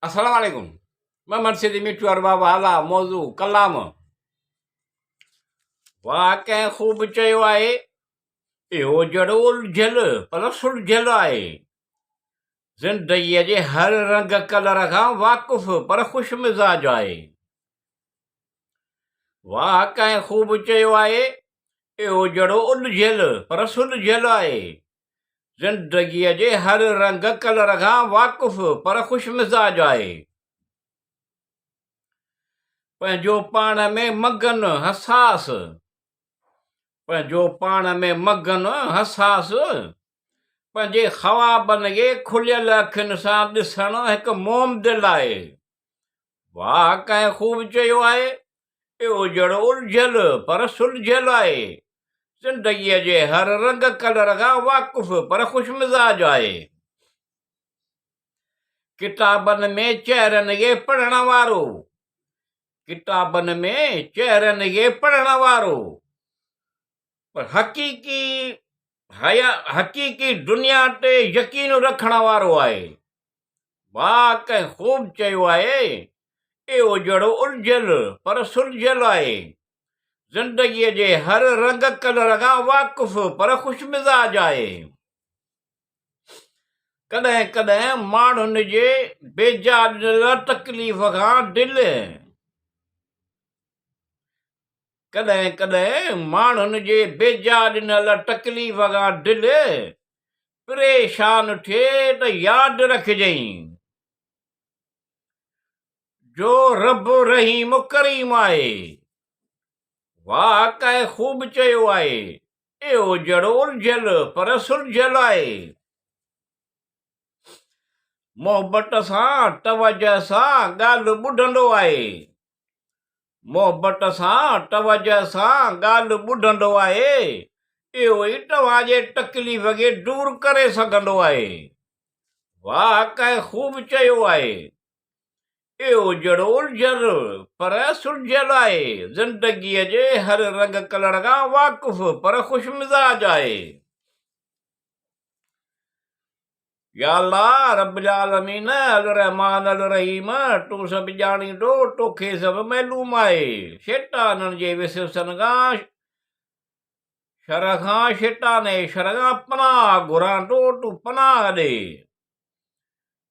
अस्सलाम वालेकुम। मैं मर्सिदी मिठू और बाबा आला मौजू क़लाम। वाह कंहिं ख़ूब चयो आहे, इहो जहिड़ो उलझियल पर सुलझियल आहे। ज़िंदगीअ जे हर रंग कलर खां वाक़ुफ़ पर ख़ुशि मिज़ाज आहे। वाह कंहिं ख़ूब चयो आहे, इहो जहिड़ो उलझियल पर सुलझियल आहे। ज़िंदगीअ जे हर रंग कलर खां वाक़ुफ़ पर ख़ुशि मिज़ाज आहे। पंहिंजो पाण में मगन हसास, पंहिंजो पाण में मगन हसास, पंहिंजे ख़्वाबनि खे खुलियल अखियुनि सां ॾिसण हिकु मोम दिलि आहे। वाह कंहिं ख़ूब चयो आहे, इहो जहिड़ो उलझियल पर सुलझियल आहे। ज़िंदगीअ जे हर रंग कलर खां वाक़ुफ़ पर ख़ुशि मिज़ाज आहे। किताबनि में चहिरनि खे पढ़ण वारो, किताबनि में चहिरनि खे पढ़ण वारो, पर हक़ीक़ी दुनिया ते यकीन रखण वारो आहे। वाह कंहिं ख़ूब चयो आहे, इहो जहिड़ो उलझियल पर सुलझियल आहे। ज़िंदगीअ जे हर रंग कलर खां वाक़ुफ़ पर ख़ुशि मिज़ाज आहे। कॾहिं कॾहिं माण्हुनि जे बेजा ॾिनल तकलीफ़ खां दिलि, कॾहिं कॾहिं माण्हुनि जे बेजा ॾिनल तकलीफ़ खां दिलि परेशान थिए त यादि रखिजांइ जो रब रहीम करीम आहे। वाह कंहिं ख़ूब चयो आहे, इहो जहिड़ो उलझियल पर सुलझियल आहे। मोहबत सां तवजह सां ॻाल्हि ॿुधंदो आहे, मोहबत सां तवजह सां ॻाल्हि ॿुधंदो आहे, इहो ई तव्हांजे तकलीफ़ खे दूर करे सघंदो आहे। वाह कंहिं ख़ूब चयो आहे, इहो जहिड़ो उलझियल पर सुलझियल आहे। ज़िंदगीअ जे हर रंग कलर खां वाक़ुफ़ पर ख़ुशि मिज़ाज आहे। या अल्लाह रब्बुल आलमीन अल रहमान अल रहीम, तूं सभु ॼाणींदो, तोखे सभु मालूम आहे। शैताननि जे विसवसनि खां, शर खां, शैतान जे शर खां पनाह घुरां थो, तूं पनाह ॾे।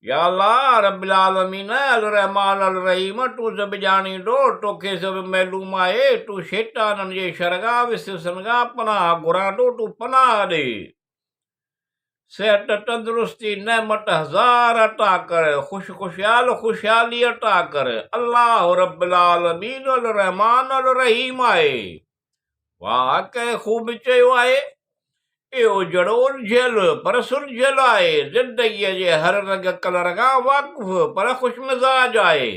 या अल्लाह रब्बुल आलमीन अल रहमान अल रहीम, तूं सभु ॼाणींदो, तोखे सभु मालूम आहे। तूं शैताननि जे शर खां विसवसनि खां पनाह घुरां थो, तूं पनाह ॾे। सेहत तंदुरुस्ती नेमत हज़ार अता कर, खुशहाली अता कर। अल्लाह रब्बुल आलमीन अल रहमान अल रहीम आहे। वाह कंहिं ख़ूब चयो आहे, इहो जहिड़ो उलझियल पर सुलझियल आहे। ज़िंदगीअ जे हर रंग कलर खां वाक़ुफ़ पर ख़ुशि मिज़ाज आहे।